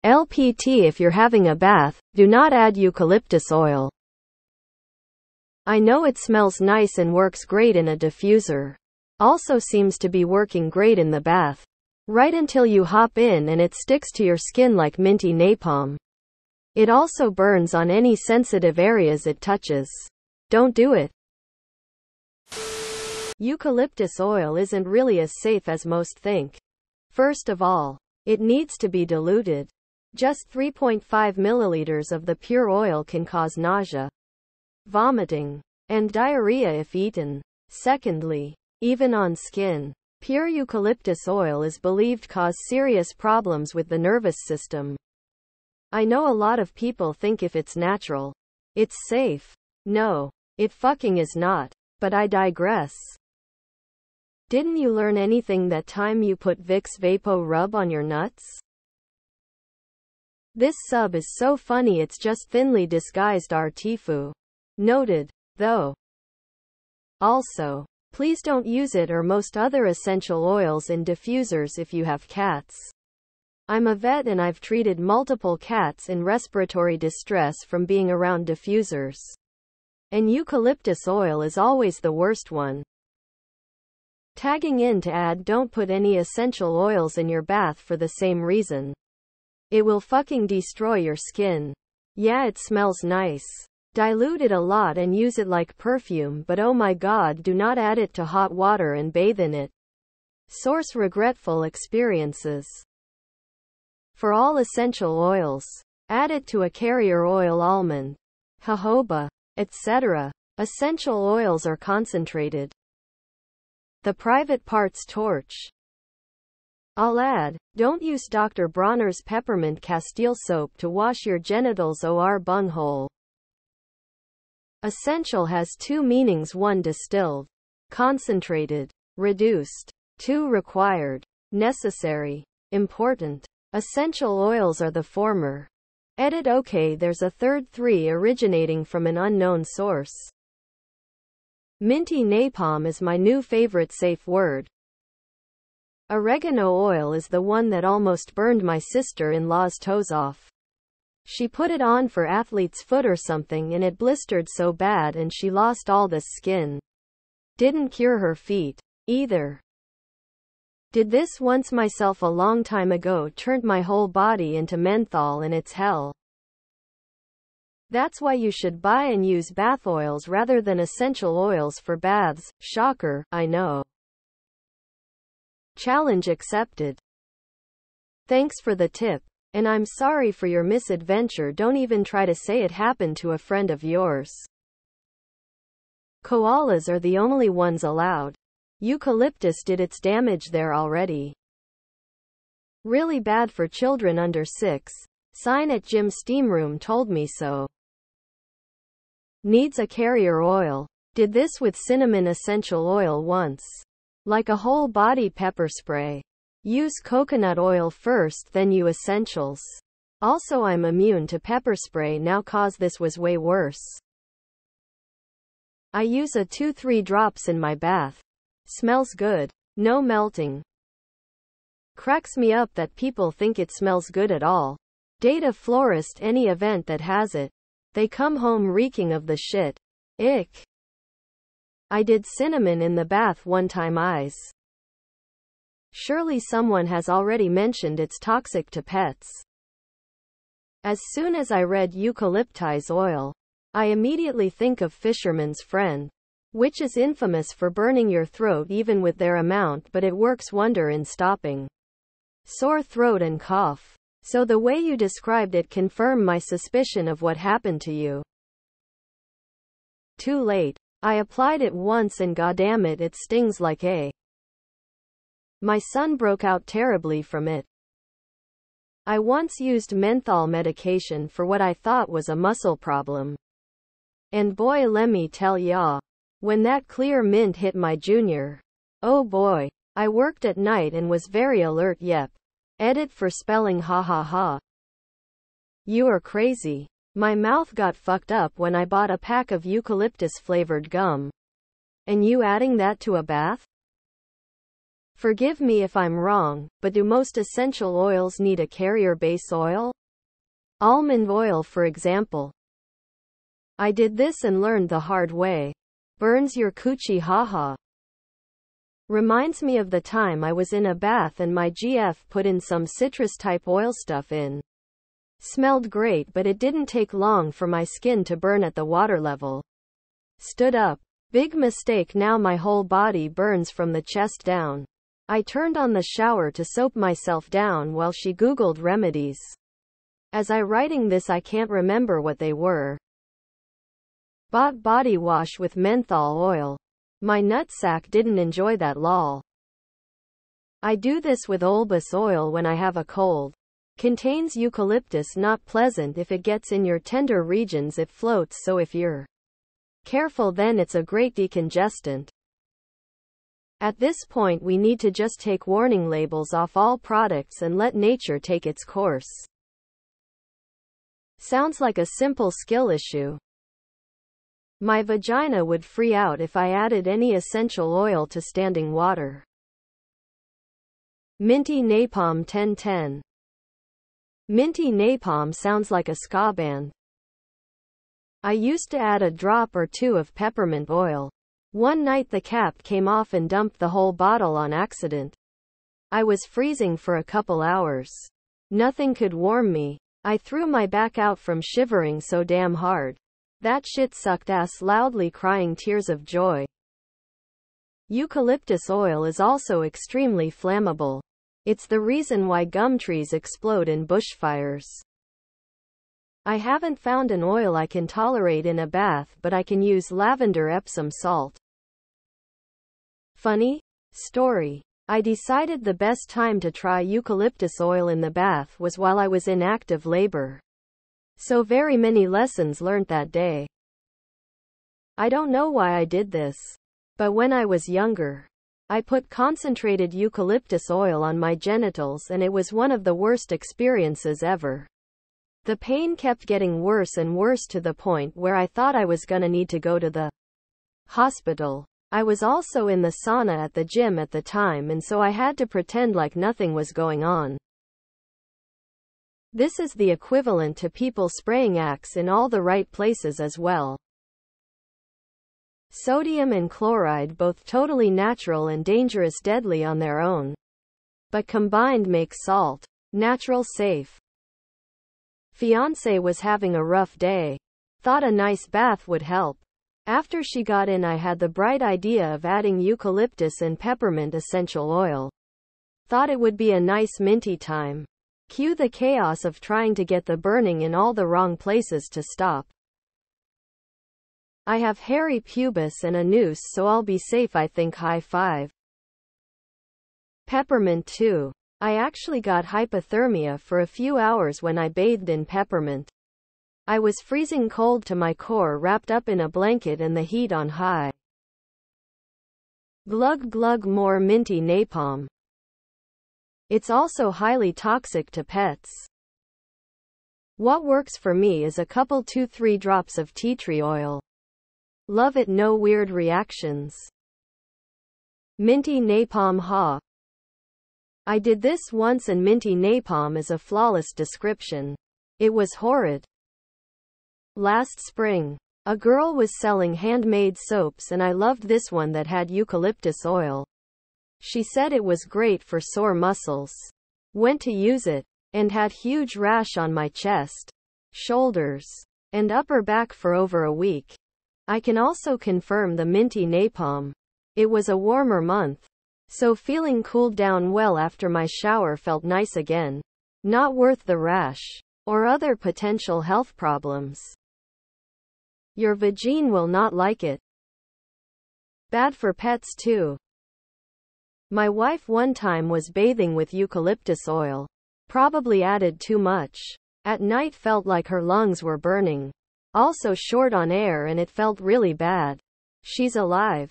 LPT If you're having a bath, do not add eucalyptus oil. I know it smells nice and works great in a diffuser. Also seems to be working great in the bath. Right until you hop in and it sticks to your skin like minty napalm. It also burns on any sensitive areas it touches. Don't do it. Eucalyptus oil isn't really as safe as most think. First of all, it needs to be diluted. Just 3.5 milliliters of the pure oil can cause nausea, vomiting, and diarrhea if eaten. Secondly, even on skin, pure eucalyptus oil is believed cause serious problems with the nervous system. I know a lot of people think if it's natural, it's safe. No, it fucking is not. But I digress. Didn't you learn anything that time you put Vicks Vapo Rub on your nuts? This sub is so funny it's just thinly disguised Tifu. Noted, though. Also, please don't use it or most other essential oils in diffusers if you have cats. I'm a vet and I've treated multiple cats in respiratory distress from being around diffusers. And eucalyptus oil is always the worst one. Tagging in to add don't put any essential oils in your bath for the same reason. It will fucking destroy your skin. Yeah, it smells nice. Dilute it a lot and use it like perfume, but oh my god, do not add it to hot water and bathe in it. Source regretful experiences. For all essential oils, add it to a carrier oil almond, jojoba, etc. Essential oils are concentrated. The private parts torch. I'll add, don't use Dr. Bronner's peppermint castile soap to wash your genitals or bunghole. Essential has two meanings: 1 distilled, concentrated, reduced. 2 required, necessary, important. Essential oils are the former. Edit okay, there's a third 3 originating from an unknown source. Minty napalm is my new favorite safe word. Oregano oil is the one that almost burned my sister-in-law's toes off. She put it on for athlete's foot or something and it blistered so bad and she lost all the skin. Didn't cure her feet, either. Did this once myself a long time ago, turned my whole body into menthol and it's hell. That's why you should buy and use bath oils rather than essential oils for baths. Shocker, I know. Challenge accepted. Thanks for the tip. And I'm sorry for your misadventure. Don't even try to say it happened to a friend of yours. Koalas are the only ones allowed. Eucalyptus did its damage there already. Really bad for children under 6. Sign at gym steam room told me so. Needs a carrier oil. Did this with cinnamon essential oil once. Like a whole body pepper spray. Use coconut oil first, then you essentials. Also, I'm immune to pepper spray now cause this was way worse. I use a 2-3 drops in my bath. Smells good. No melting. Cracks me up that people think it smells good at all. Date a florist any event that has it. They come home reeking of the shit. Ick. I did cinnamon in the bath one time. Eyes. Surely someone has already mentioned it's toxic to pets. As soon as I read eucalyptus oil, I immediately think of Fisherman's Friend, which is infamous for burning your throat even with their amount, but it works wonder in stopping sore throat and cough. So the way you described it confirmed my suspicion of what happened to you. Too late. I applied it once and goddammit it stings like a. My son broke out terribly from it. I once used menthol medication for what I thought was a muscle problem. And boy, let me tell ya, when that clear mint hit my junior, oh boy, I worked at night and was very alert. Yep. Edit for spelling ha ha ha. You are crazy. My mouth got fucked up when I bought a pack of eucalyptus flavored gum. And you adding that to a bath? Forgive me if I'm wrong, but do most essential oils need a carrier base oil? Almond oil, for example. I did this and learned the hard way. Burns your coochie, haha. Reminds me of the time I was in a bath and my GF put in some citrus type oil stuff in. Smelled great, but it didn't take long for my skin to burn at the water level. Stood up. Big mistake, now my whole body burns from the chest down. I turned on the shower to soap myself down while she Googled remedies. As I writing this, I can't remember what they were. Bought body wash with menthol oil. My nutsack didn't enjoy that, lol. I do this with olbus oil when I have a cold. Contains eucalyptus, not pleasant if it gets in your tender regions, it floats, so if you're careful then it's a great decongestant. At this point we need to just take warning labels off all products and let nature take its course. Sounds like a simple skill issue. My vagina would free out if I added any essential oil to standing water. Minty Napalm 1010. Minty Napalm sounds like a ska band. I used to add a drop or two of peppermint oil. One night the cap came off and dumped the whole bottle on accident. I was freezing for a couple hours. Nothing could warm me. I threw my back out from shivering so damn hard. That shit sucked ass, loudly crying tears of joy. Eucalyptus oil is also extremely flammable. It's the reason why gum trees explode in bushfires. I haven't found an oil I can tolerate in a bath, but I can use lavender Epsom salt. Funny story. I decided the best time to try eucalyptus oil in the bath was while I was in active labor. So very many lessons learned that day. I don't know why I did this, but when I was younger, I put concentrated eucalyptus oil on my genitals and it was one of the worst experiences ever. The pain kept getting worse and worse to the point where I thought I was gonna need to go to the hospital. I was also in the sauna at the gym at the time, and so I had to pretend like nothing was going on. This is the equivalent to people spraying Axe in all the right places as well. Sodium and chloride, both totally natural and dangerous, deadly on their own, but combined make salt natural safe. Fiancé was having a rough day. Thought a nice bath would help. After she got in, I had the bright idea of adding eucalyptus and peppermint essential oil. Thought it would be a nice minty time. Cue the chaos of trying to get the burning in all the wrong places to stop. I have hairy pubis and a noose, so I'll be safe, I think. High five. Peppermint too. I actually got hypothermia for a few hours when I bathed in peppermint. I was freezing cold to my core, wrapped up in a blanket and the heat on high. Glug glug, more minty napalm. It's also highly toxic to pets. What works for me is a couple 2-3 drops of tea tree oil. Love it, no weird reactions. Minty napalm, ha. I did this once and minty napalm is a flawless description. It was horrid. Last spring, a girl was selling handmade soaps and I loved this one that had eucalyptus oil. She said it was great for sore muscles. Went to use it, and had huge rash on my chest, shoulders, and upper back for over a week. I can also confirm the minty napalm. It was a warmer month, so feeling cooled down well after my shower felt nice again. Not worth the rash, or other potential health problems. Your vagine will not like it. Bad for pets too. My wife one time was bathing with eucalyptus oil. Probably added too much. At night felt like her lungs were burning. Also short on air and it felt really bad. She's alive.